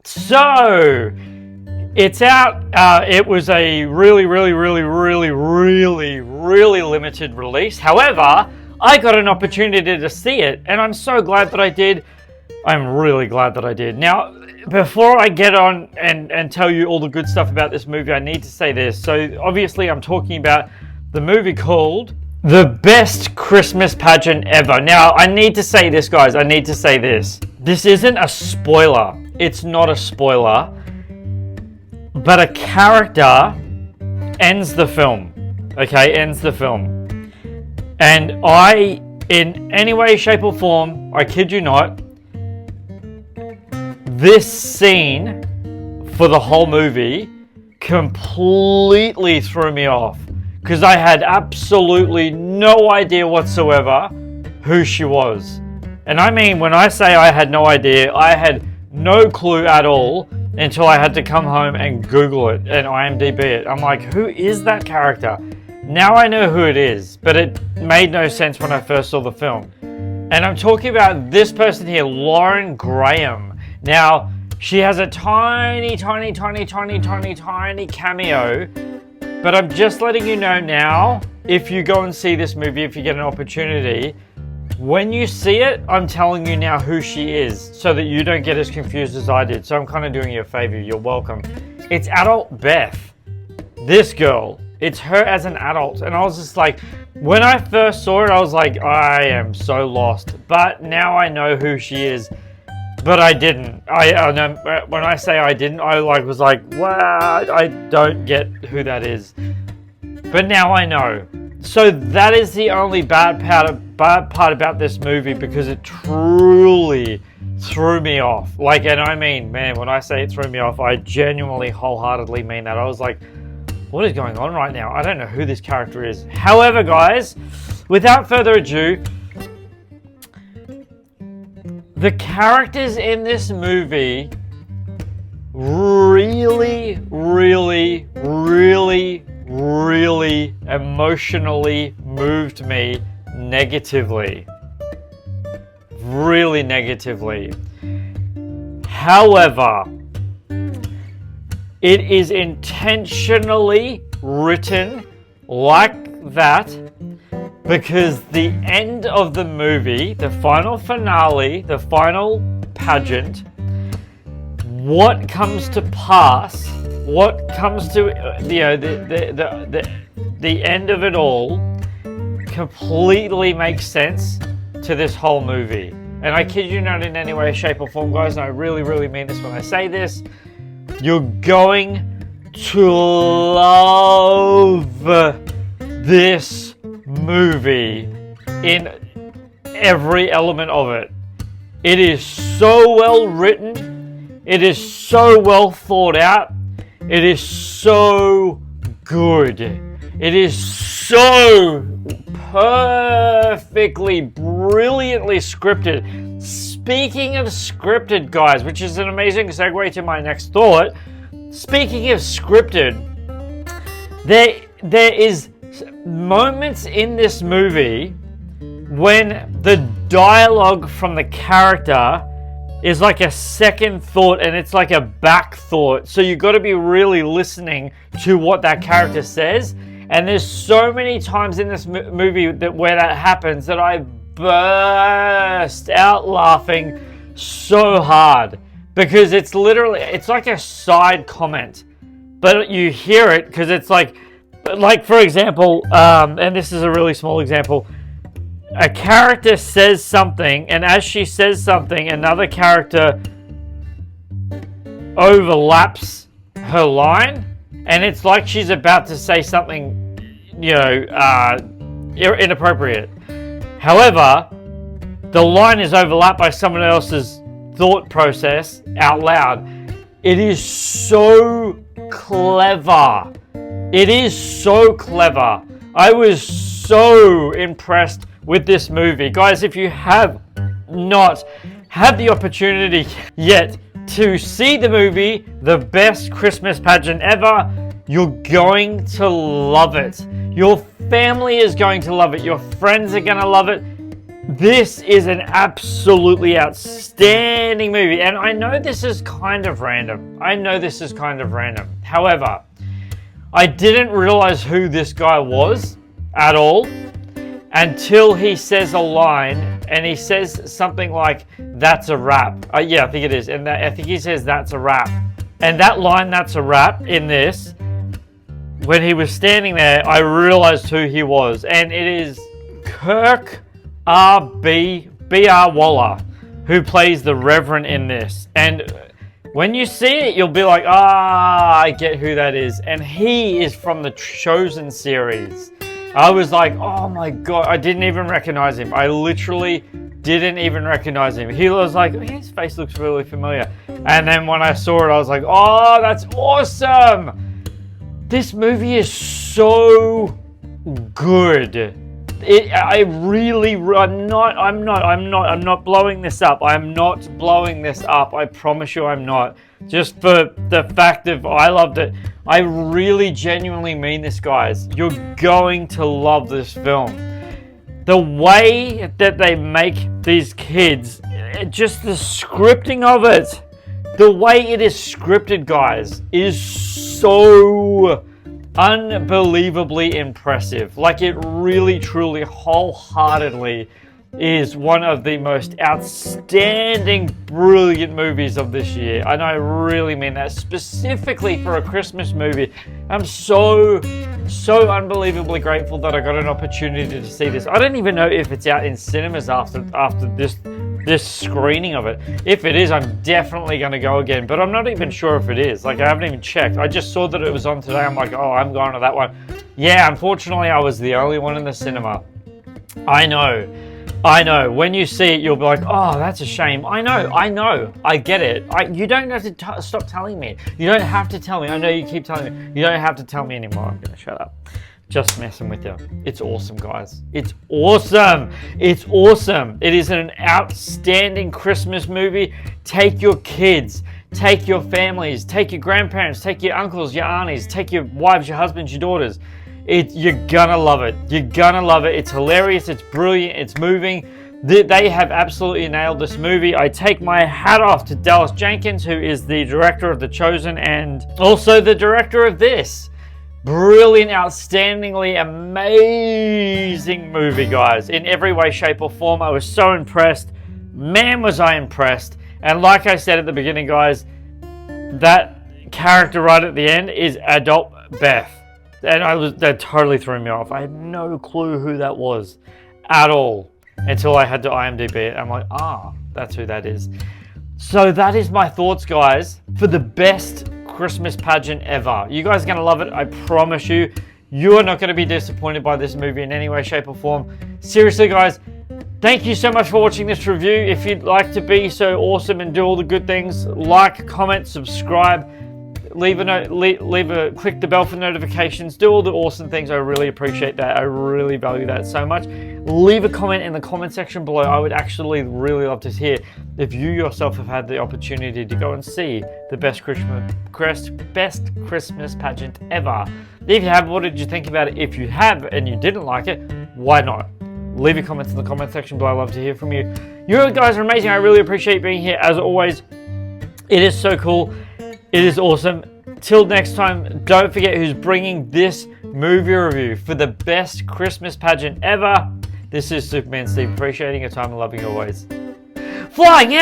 So, it's out. It was a really limited release. However, I got an opportunity to see it, and I'm so glad that I did. I'm really glad that I did. Now, before I get on and tell you all the good stuff about this movie, I need to say this. So, obviously, I'm talking about the movie called The Best Christmas Pageant Ever. Now, I need to say this, guys. I need to say this. This isn't a spoiler. It's not a spoiler. But a character ends the film. Okay, ends the film. And I, in any way, shape, or form, I kid you not, this scene for the whole movie completely threw me off. Because I had absolutely no idea whatsoever who she was. And I mean, when I say I had no idea, I had no clue at all until I had to come home and Google it and IMDb it. I'm like, who is that character? Now I know who it is, but it made no sense when I first saw the film. And I'm talking about this person here, Lauren Graham. Now, she has a tiny cameo, but I'm just letting you know now, if you go and see this movie, if you get an opportunity, when you see it, I'm telling you now who she is, so that you don't get as confused as I did. So I'm kind of doing you a favor. You're welcome. It's adult Beth. This girl. It's her as an adult. And I was just like, when I first saw it, I was like, I am so lost. But now I know who she is. But I didn't. When I say I didn't, I was like, what? I don't get who that is. But now I know. So that is the only bad part about this movie, because it truly threw me off. And I mean, man, when I say it threw me off, I genuinely, wholeheartedly mean that. I was like, what is going on right now? I don't know who this character is. However, guys, without further ado, the characters in this movie really emotionally moved me negatively. Really negatively. However, it is intentionally written like that because the end of the movie, the final finale, the final pageant, what comes to pass, what comes to, the end of it all completely makes sense to this whole movie. And I kid you not in any way, shape, or form, guys, and I really mean this when I say this. You're going to love this movie in every element of it. It is so well written. It is so well thought out. It is so good. It is so perfectly, brilliantly scripted. Speaking of scripted, guys, which is an amazing segue to my next thought. Speaking of scripted, there is moments in this movie when the dialogue from the character is like a second thought, and it's like a back thought. So you got to be really listening to what that character says. And there's so many times in this movie where that happens that I burst out laughing so hard, because it's like a side comment, but you hear it because it's like for example, and this is a really small example, a character says something, and as she says something, another character overlaps her line, and it's like she's about to say something, inappropriate. However, the line is overlapped by someone else's thought process out loud. It is so clever. It is so clever. I was so impressed with this movie. Guys, if you have not had the opportunity yet to see the movie, The Best Christmas Pageant Ever, you're going to love it. Your family is going to love it. Your friends are going to love it. This is an absolutely outstanding movie, and I know this is kind of random. However, I didn't realize who this guy was at all until he says a line, and he says something like, "That's a wrap." Yeah, I think it is. And I think he says, "That's a wrap." And that line, "That's a wrap," in this, when he was standing there, I realized who he was. And it is Kirk B.R. Waller, who plays the Reverend in this. And when you see it, you'll be like, I get who that is. And he is from the Chosen series. I was like, oh my God, I didn't even recognize him. I literally didn't even recognize him. He was like, his face looks really familiar. And then when I saw it, I was like, oh, that's awesome. This movie is so good. I'm not blowing this up. I'm not blowing this up. I promise you I'm not. Just for the fact of I loved it. I really genuinely mean this, guys. You're going to love this film. The way that they make these kids, just the scripting of it, the way it is scripted, guys, is so unbelievably impressive. Like, it really, truly, wholeheartedly is one of the most outstanding, brilliant movies of this year. And I really mean that, specifically for a Christmas movie. I'm so unbelievably grateful that I got an opportunity to see this. I don't even know if it's out in cinemas after this screening of it. If it is, I'm definitely going to go again, but I'm not even sure if it is. Like, I haven't even checked. I just saw that it was on today. I'm like, oh, I'm going to that one. Yeah, unfortunately, I was the only one in the cinema. I know. When you see it, you'll be like, oh, that's a shame. I know. I get it. You don't have to stop telling me. You don't have to tell me. I know you keep telling me. You don't have to tell me anymore. I'm going to shut up. Just messing with you. It's awesome, guys. It's awesome. It is an outstanding Christmas movie. Take your kids. Take your families. Take your grandparents. Take your uncles, your aunties. Take your wives, your husbands, your daughters. You're gonna love it. It's hilarious. It's brilliant. It's moving. They have absolutely nailed this movie. I take my hat off to Dallas Jankins, who is the director of The Chosen and also the director of this. Brilliant, outstandingly amazing movie, guys. In every way, shape, or form, I was so impressed. Man, was I impressed. And like I said at the beginning, guys, that character right at the end is Adult Beth. And that totally threw me off. I had no clue who that was at all until I had to IMDb it. I'm like, that's who that is. So that is my thoughts, guys, for the best Christmas pageant ever. You guys are going to love it. I promise you. You are not going to be disappointed by this movie in any way, shape, or form. Seriously, guys, thank you so much for watching this review. If you'd like to be so awesome and do all the good things, like, comment, subscribe, click the bell for notifications, do all the awesome things. I really appreciate that. I really value that so much. Leave a comment in the comment section below. I would actually really love to hear if you yourself have had the opportunity to go and see the best Christmas pageant ever. If you have, what did you think about it? If you have and you didn't like it, why not? Leave your comments in the comment section below. I love to hear from you. You guys are amazing. I really appreciate being here as always. It is so cool. It is awesome. Till next time, don't forget who's bringing this movie review for the best Christmas pageant ever. This is Superman Steve, appreciating your time and loving you always. Flying out!